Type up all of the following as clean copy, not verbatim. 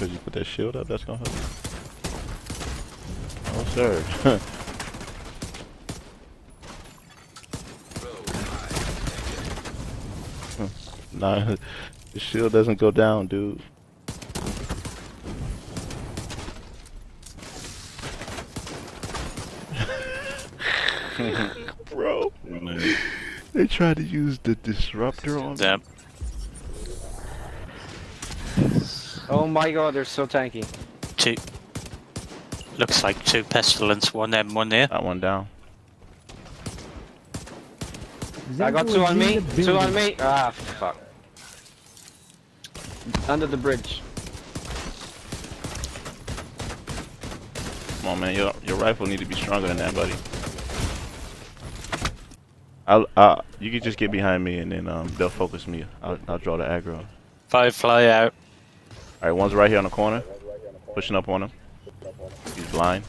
because you put that shield up, that's gonna help. Oh, sir. Nah, the shield doesn't go down, dude. Bro, they tried to use the disruptor on me. Oh my god, they're so tanky. Two. Looks like two pestilence, one M, one there. That one down. I got two on me, two on me. Ah, fuck. Under the bridge. Come on, man, your rifle need to be stronger than that, buddy. You can just get behind me and then they'll focus me. I'll draw the aggro. Five fly out. All right, one's right here on the corner, pushing up on him. He's blind.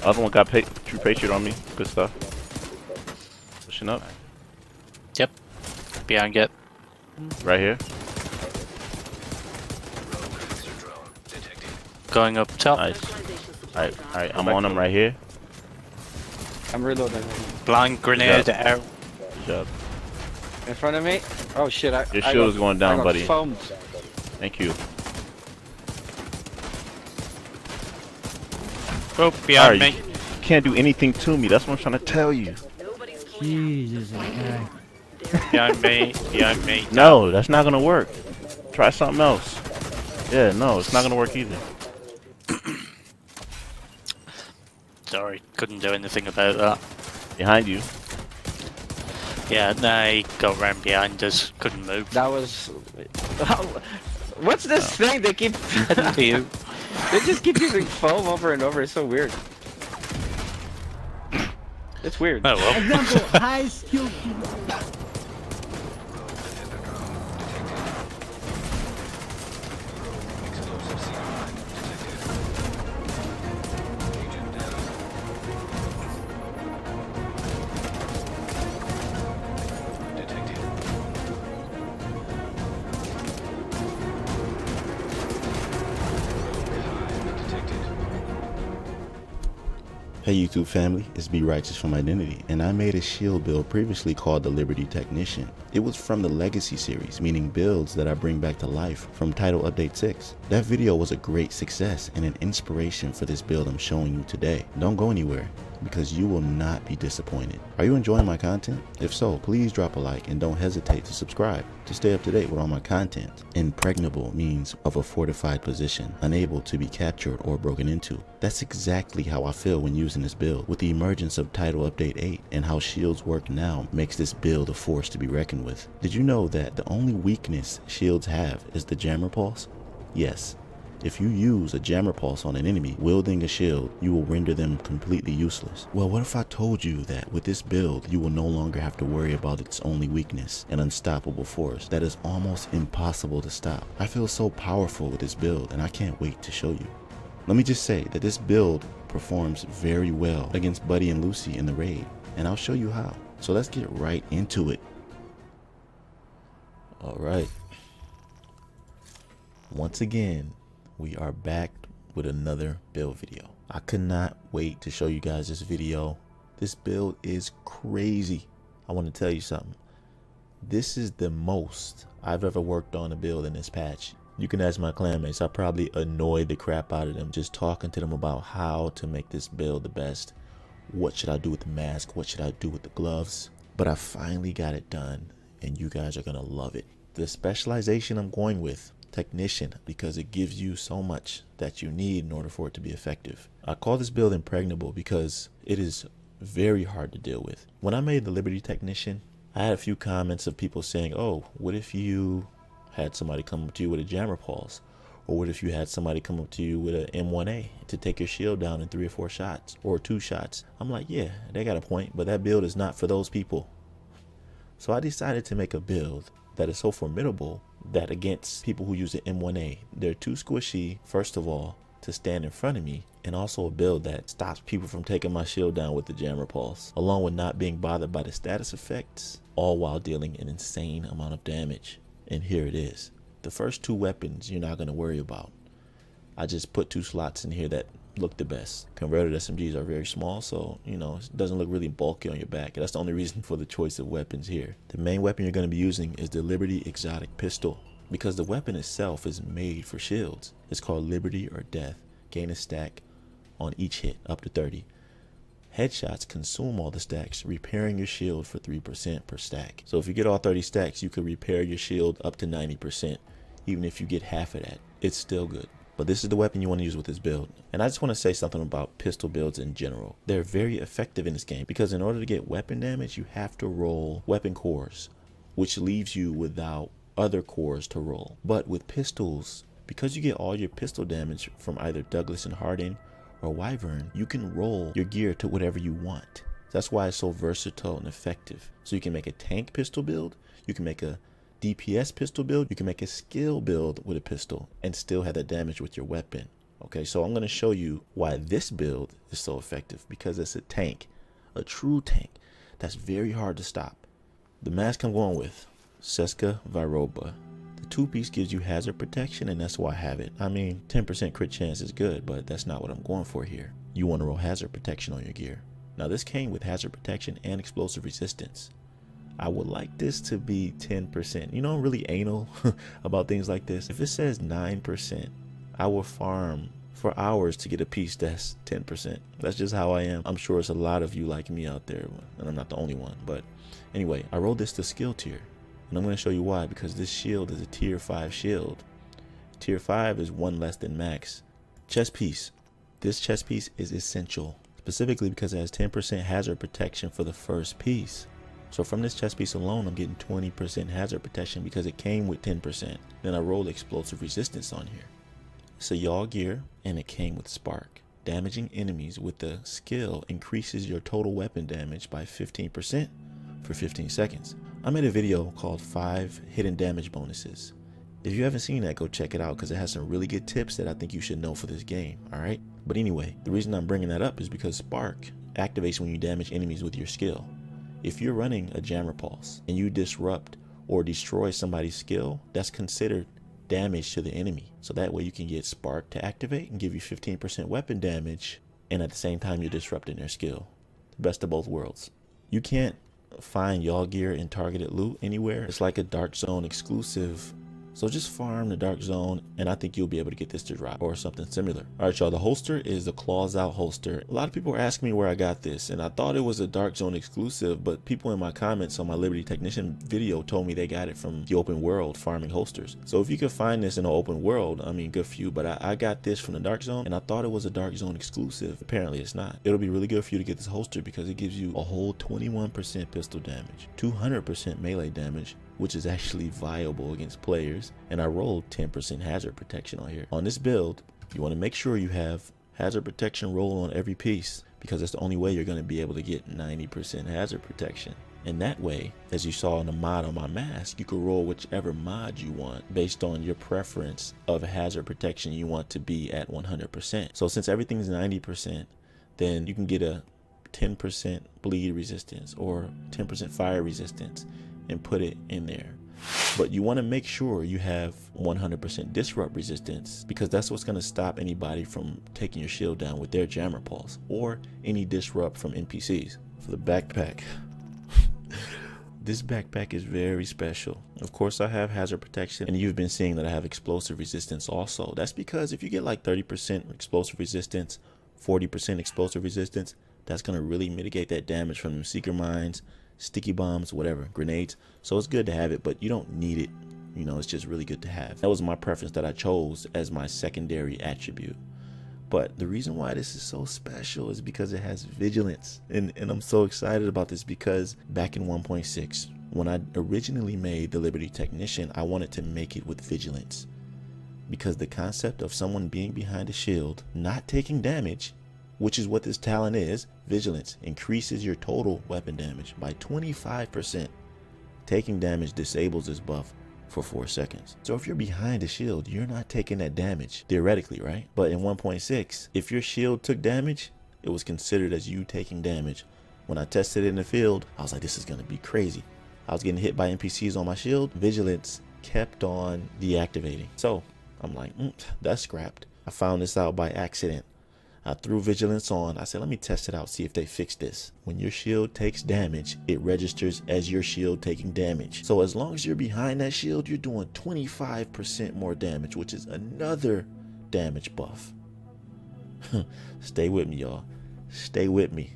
Other one got True Patriot on me. Good stuff. Pushing up. Yep. Behind get. Right here. Going up top. Nice. Alright, I'm on him right here. I'm reloading. Blind grenade out. Good job. In front of me. Oh shit, Your shield is going down, buddy. Foamed. Thank you. Oh, behind Right, me. you can't do anything to me. That's what I'm trying to tell you. Jesus, okay. Behind me. Behind me. No, that's not gonna work. Try something else. Yeah, no, it's not gonna work either. Sorry, couldn't do anything about that. Behind you. Yeah, they got round behind us, couldn't move. That was. What's this thing they keep? You. They just keep using foam over and over. It's so weird. It's weird. Oh well. Example, high skill. Hey YouTube family, it's Be Righteous from Identity, and I made a shield build previously called the Liberty Technician. It was from the Legacy series, meaning builds that I bring back to life from Title Update 6. That video was a great success and an inspiration for this build I'm showing you today. Don't go anywhere, because you will not be disappointed. Are you enjoying my content? If so, please drop a like and don't hesitate to subscribe to stay up to date with all my content. Impregnable means of a fortified position, unable to be captured or broken into. That's exactly how I feel when using this build. With the emergence of Title Update 8 and how shields work now makes this build a force to be reckoned with. Did you know that the only weakness shields have is the jammer pulse? Yes. If you use a jammer pulse on an enemy wielding a shield, you will render them completely useless. Well, what if I told you that with this build, you will no longer have to worry about its only weakness, an unstoppable force that is almost impossible to stop? I feel so powerful with this build, and I can't wait to show you. Let me just say that this build performs very well against Buddy and Lucy in the raid, and I'll show you how. So let's get right into it. All right. Once again, we are back with another build video. I could not wait to show you guys this video. This build is crazy. I want to tell you something. This is the most I've ever worked on a build in this patch. You can ask my clanmates. I probably annoyed the crap out of them just talking to them about how to make this build the best. What should I do with the mask? What should I do with the gloves? But I finally got it done, and you guys are gonna love it. The specialization I'm going with, Technician, because it gives you so much that you need in order for it to be effective. I call this build Impregnable because it is very hard to deal with. When I made the Liberty Technician, I had a few comments of people saying, oh, what if you had somebody come up to you with a jammer pulse? Or what if you had somebody come up to you with an M1A to take your shield down in 3 or 4 shots or 2 shots? I'm like, yeah, they got a point, but that build is not for those people. So I decided to make a build that is so formidable that against people who use an M1A, they're too squishy, first of all, to stand in front of me, and also a build that stops people from taking my shield down with the jammer pulse, along with not being bothered by the status effects, all while dealing an insane amount of damage. And here it is. The first 2 weapons you're not going to worry about. I just put 2 slots in here that look the best. Converted SMGs are very small, so you know it doesn't look really bulky on your back. That's the only reason for the choice of weapons here. The main weapon you're going to be using is the Liberty Exotic Pistol, because the weapon itself is made for shields. It's called Liberty or Death. Gain a stack on each hit, up to 30. Headshots consume all the stacks, repairing your shield for 3% per stack. So if you get all 30 stacks, you could repair your shield up to 90%. Even if you get half of that, it's still good. But this is the weapon you want to use with this build. And I just want to say something about pistol builds in general. They're very effective in this game because in order to get weapon damage, you have to roll weapon cores, which leaves you without other cores to roll. But with pistols, because you get all your pistol damage from either Douglas and Harding or Wyvern, you can roll your gear to whatever you want. That's why it's so versatile and effective. So you can make a tank pistol build, you can make a DPS pistol build, you can make a skill build with a pistol and still have that damage with your weapon. Okay, so I'm going to show you why this build is so effective, because it's a tank, a true tank that's very hard to stop. The mask I'm going with, Seska Viroba. The 2-piece gives you hazard protection, and that's why I have it. I mean, 10% crit chance is good, but that's not what I'm going for here. You want to roll hazard protection on your gear. Now this came with hazard protection and explosive resistance. I would like this to be 10%. You know, I'm really anal about things like this. If it says 9%, I will farm for hours to get a piece that's 10%. That's just how I am. I'm sure it's a lot of you like me out there, and I'm not the only one. But anyway, I rolled this to skill tier, and I'm going to show you why, because this shield is a tier 5 shield. Tier 5 is 1 less than max. Chest piece. This chest piece is essential, specifically because it has 10% hazard protection for the first piece. So from this chest piece alone, I'm getting 20% hazard protection because it came with 10%. Then I rolled explosive resistance on here. It's a yaw gear, and it came with spark. Damaging enemies with the skill increases your total weapon damage by 15% for 15 seconds. I made a video called 5 hidden damage bonuses. If you haven't seen that, go check it out because it has some really good tips that I think you should know for this game, alright? But anyway, the reason I'm bringing that up is because spark activates when you damage enemies with your skill. If you're running a jammer pulse and you disrupt or destroy somebody's skill, that's considered damage to the enemy. So that way you can get spark to activate and give you 15% weapon damage, and at the same time you're disrupting their skill. The best of both worlds. You can't find yaw gear in targeted loot anywhere. It's like a dark zone exclusive. So just farm the dark zone, and I think you'll be able to get this to drop or something similar. All right, y'all, the holster is the claws out holster. A lot of people are asking me where I got this, and I thought it was a dark zone exclusive, but people in my comments on my Liberty Technician video told me they got it from the open world farming holsters. So if you could find this in the open world, I mean, good for you, but I got this from the dark zone, and I thought it was a dark zone exclusive. Apparently it's not. It'll be really good for you to get this holster because it gives you a whole 21% pistol damage, 200% melee damage, which is actually viable against players, and I rolled 10% hazard protection on here. On this build, you want to make sure you have hazard protection roll on every piece, because that's the only way you're going to be able to get 90% hazard protection. And that way, as you saw in the mod on my mask, you can roll whichever mod you want based on your preference of hazard protection you want to be at 100%. So since everything's 90%, then you can get a 10% bleed resistance or 10% fire resistance and put it in there. But you want to make sure you have 100% disrupt resistance, because that's what's going to stop anybody from taking your shield down with their jammer pulse or any disrupt from NPCs. For the backpack, this backpack is very special. Of course, I have hazard protection, and you've been seeing that I have explosive resistance also. That's because if you get like 30% explosive resistance, 40% explosive resistance, that's going to really mitigate that damage from them seeker mines, sticky bombs, whatever, grenades. So it's good to have it, but you don't need it. You know, it's just really good to have. That was my preference that I chose as my secondary attribute. But the reason why this is so special is because it has vigilance. And I'm so excited about this because back in 1.6, when I originally made the Liberty Technician, I wanted to make it with vigilance. Because the concept of someone being behind a shield, not taking damage, which is what this talent is, vigilance, increases your total weapon damage by 25%. Taking damage disables this buff for 4 seconds. So if you're behind a shield, you're not taking that damage, theoretically, right? But in 1.6, if your shield took damage, it was considered as you taking damage. When I tested it in the field, I was like, this is gonna be crazy. I was getting hit by NPCs on my shield. Vigilance kept on deactivating. So I'm like, that's scrapped. I found this out by accident. I threw vigilance on. I said, let me test it out, see if they fix this. When your shield takes damage, it registers as your shield taking damage. So as long as you're behind that shield, you're doing 25% more damage, which is another damage buff. Stay with me, y'all. Stay with me.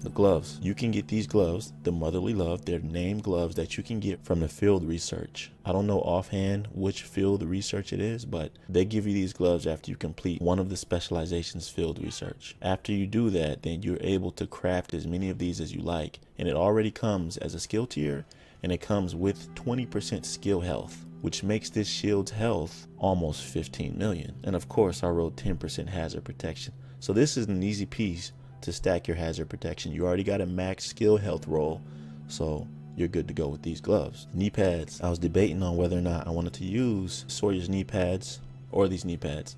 The gloves. You can get these gloves, the Motherly Love. They're named gloves that you can get from the field research. I don't know offhand which field research it is, but they give you these gloves after you complete one of the specializations field research. After you do that, then you're able to craft as many of these as you like. And it already comes as a skill tier, and it comes with 20% skill health, which makes this shield's health almost 15 million. And of course, I wrote 10% hazard protection. So this is an easy piece to stack your hazard protection. You already got a max skill health roll, so you're good to go with these gloves. Knee pads. I was debating on whether or not I wanted to use Sawyer's knee pads or these knee pads,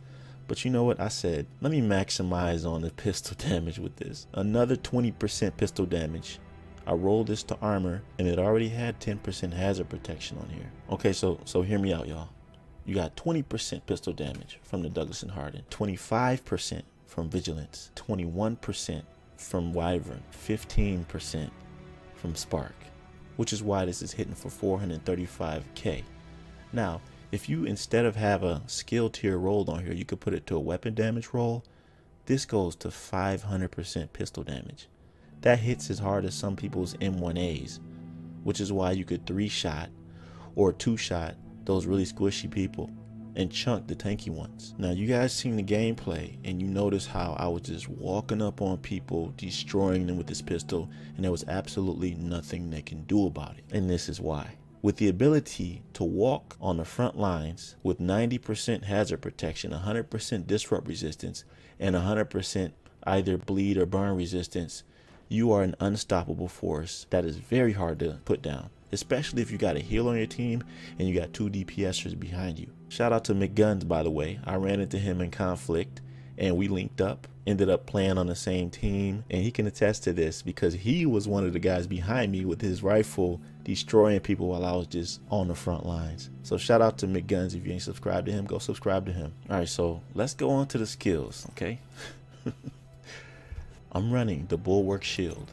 but you know what? I said, let me maximize on the pistol damage with this. Another 20% pistol damage. I rolled this to armor, and it already had 10% hazard protection on here. Okay, so hear me out, y'all. You got 20% pistol damage from the Douglas and Harden, 25% from Vigilance, 21% from Wyvern, 15% from Spark, which is why this is hitting for 435k. Now, if you, instead of have a skill tier rolled on here, you could put it to a weapon damage roll, this goes to 500% pistol damage. That hits as hard as some people's M1As, which is why you could 3-shot or 2-shot those really squishy people and chunk the tanky ones. Now, you guys seen the gameplay, and you notice how I was just walking up on people, destroying them with this pistol, and there was absolutely nothing they can do about it. And this is why. With the ability to walk on the front lines with 90% hazard protection, 100% disrupt resistance, and 100% either bleed or burn resistance, you are an unstoppable force that is very hard to put down, especially if you got a heal on your team and you got 2 DPSers behind you. Shout out to McGuns, by the way. I ran into him in conflict and we linked up, ended up playing on the same team, and he can attest to this because he was one of the guys behind me with his rifle destroying people while I was just on the front lines. So shout out to McGuns. If you ain't subscribed to him, go subscribe to him. All right, so let's go on to the skills, okay? I'm running the Bulwark Shield,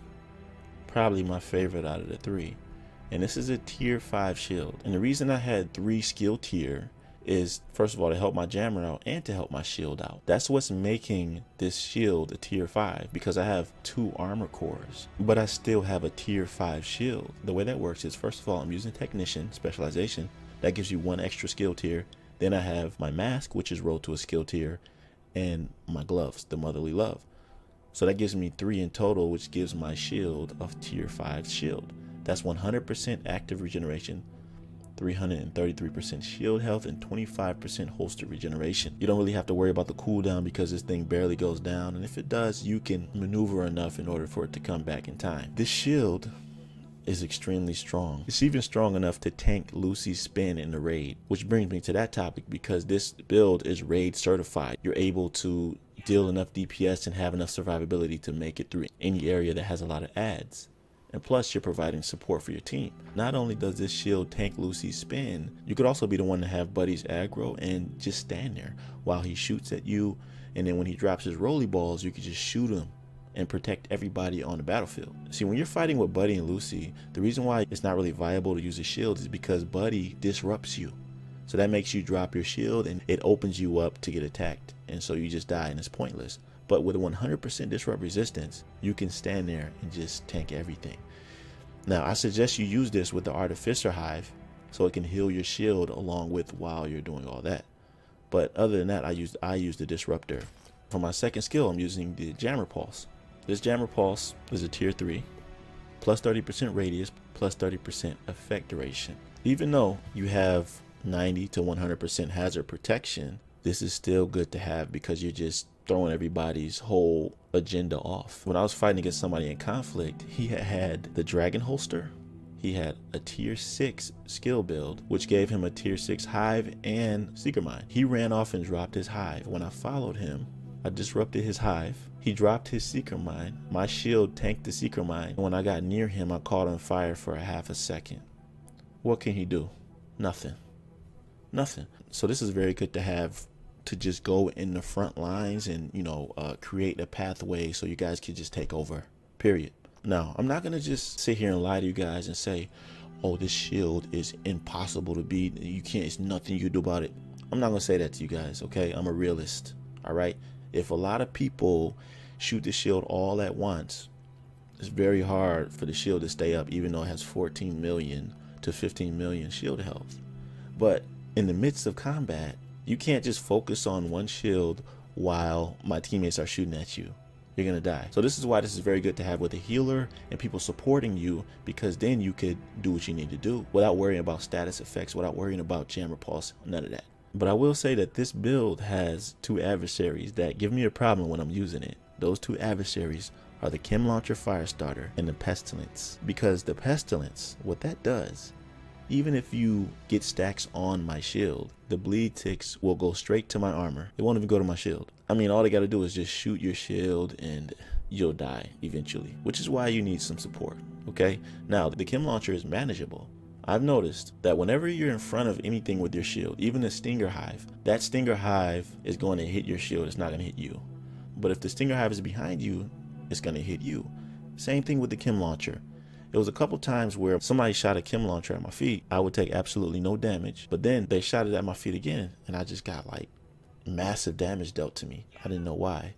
probably my favorite out of the 3. And this is a tier 5 shield. And the reason I had 3 skill tier is, first of all, to help my jammer out and to help my shield out. That's what's making this shield a tier 5, because I have 2 armor cores, but I still have a tier 5 shield. The way that works is, first of all, I'm using technician specialization. That gives you 1 extra skill tier. Then I have my mask, which is rolled to a skill tier, and my gloves, the Motherly Love. So that gives me 3 in total, which gives my shield a tier 5 shield. That's 100% active regeneration, 333% shield health, and 25% holster regeneration. You don't really have to worry about the cooldown because this thing barely goes down, and if it does, you can maneuver enough in order for it to come back in time. This shield is extremely strong. It's even strong enough to tank Lucy's spin in the raid, which brings me to that topic, because this build is raid certified. You're able to deal enough DPS and have enough survivability to make it through any area that has a lot of adds. And plus, you're providing support for your team. Not only does this shield tank Lucy's spin, you could also be the one to have buddies aggro and just stand there while he shoots at you, and then when he drops his rolly balls, you can just shoot him and protect everybody on the battlefield. See, when you're fighting with Buddy and Lucy, the reason why it's not really viable to use a shield is because Buddy disrupts you. So that makes you drop your shield and it opens you up to get attacked, and so you just die and it's pointless. But with a 100% disrupt resistance, you can stand there and just tank everything. Now, I suggest you use this with the Artificer Hive so it can heal your shield along with while you're doing all that. But other than that, I use the Disruptor. For my second skill, I'm using the Jammer Pulse. This Jammer Pulse is a tier 3, plus 30% radius, plus 30% effect duration. Even though you have 90 to 100% hazard protection, this is still good to have because you're just throwing everybody's whole agenda off. When I was fighting against somebody in conflict, he had the Dragon Holster. He had a tier 6 skill build, which gave him a tier 6 hive and Seeker Mine. He ran off and dropped his hive. When I followed him, I disrupted his hive. He dropped his Seeker Mine. My shield tanked the Seeker Mine. When I got near him, I caught on fire for a half a second. What can he do? Nothing. Nothing. So this is very good to have to just go in the front lines and, you know, create a pathway so you guys can just take over, period. Now, I'm not going to just sit here and lie to you guys and say, oh, this shield is impossible to beat. You can't, it's nothing you can do about it. I'm not going to say that to you guys, okay? I'm a realist, all right? If a lot of people shoot the shield all at once, it's very hard for the shield to stay up, even though it has 14 million to 15 million shield health. But in the midst of combat, you can't just focus on one shield while my teammates are shooting at you. You're gonna die. So this is why this is very good to have with a healer and people supporting you, because then you could do what you need to do without worrying about status effects, without worrying about jam repulse, none of that. But I will say that this build has two adversaries that give me a problem when I'm using it. Those two adversaries are the Chem Launcher Firestarter and the Pestilence. Because the Pestilence, what that does, even if you get stacks on my shield, the bleed ticks will go straight to my armor. It won't even go to my shield. I mean, all they gotta do is just shoot your shield and you'll die eventually, which is why you need some support, okay? Now, the Chem Launcher is manageable. I've noticed that whenever you're in front of anything with your shield, even a Stinger Hive, that Stinger Hive is going to hit your shield, it's not gonna hit you. But if the Stinger Hive is behind you, it's gonna hit you. Same thing with the Chem Launcher. It was a couple times where somebody shot a Chem Launcher at my feet. I would take absolutely no damage, but then they shot it at my feet again, and I just got like massive damage dealt to me. I didn't know why.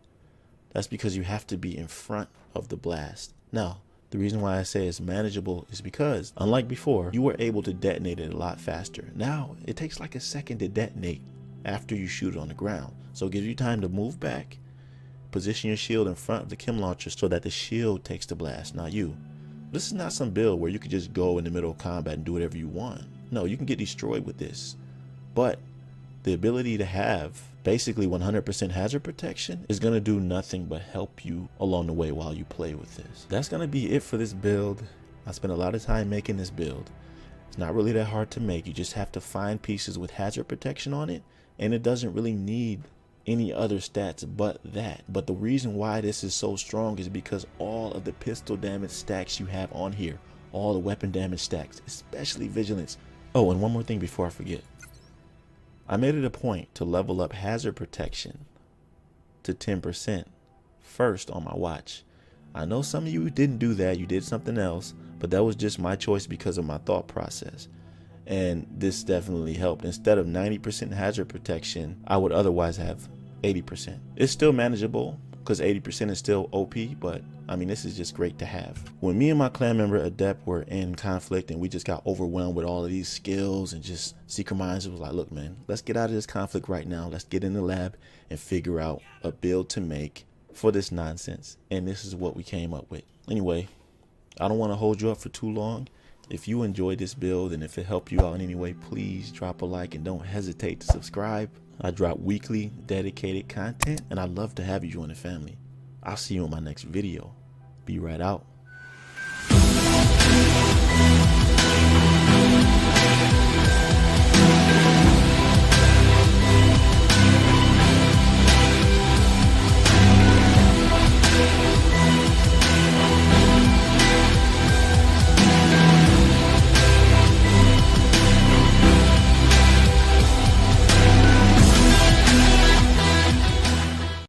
That's because you have to be in front of the blast. Now, the reason why I say it's manageable is because, unlike before, you were able to detonate it a lot faster. Now, it takes like a second to detonate after you shoot it on the ground. So it gives you time to move back, position your shield in front of the Chem Launcher so that the shield takes the blast, not you. This is not some build where you can just go in the middle of combat and do whatever you want. No, you can get destroyed with this. But the ability to have basically 100% hazard protection is going to do nothing but help you along the way while you play with this. That's going to be it for this build. I spent a lot of time making this build. It's not really that hard to make. You just have to find pieces with hazard protection on it, and it doesn't really need any other stats but that. But the reason why this is so strong is because all of the pistol damage stacks you have on here, all the weapon damage stacks, especially vigilance. Oh, and one more thing before I forget. I made it a point to level up hazard protection to 10% first on my watch. I know some of you didn't do that, you did something else, but that was just my choice because of my thought process. And this definitely helped. Instead of 90% hazard protection, I would otherwise have 80%. It's still manageable because 80% is still OP, but I mean, this is just great to have. When me and my clan member Adept were in conflict and we just got overwhelmed with all of these skills and just Secret Minds was like, look man, let's get out of this conflict right now. Let's get in the lab and figure out a build to make for this nonsense. And this is what we came up with. Anyway, I don't want to hold you up for too long. If you enjoyed this build and if it helped you out in any way, please drop a like and don't hesitate to subscribe. I drop weekly dedicated content and I'd love to have you join the family. I'll see you in my next video. Be right out.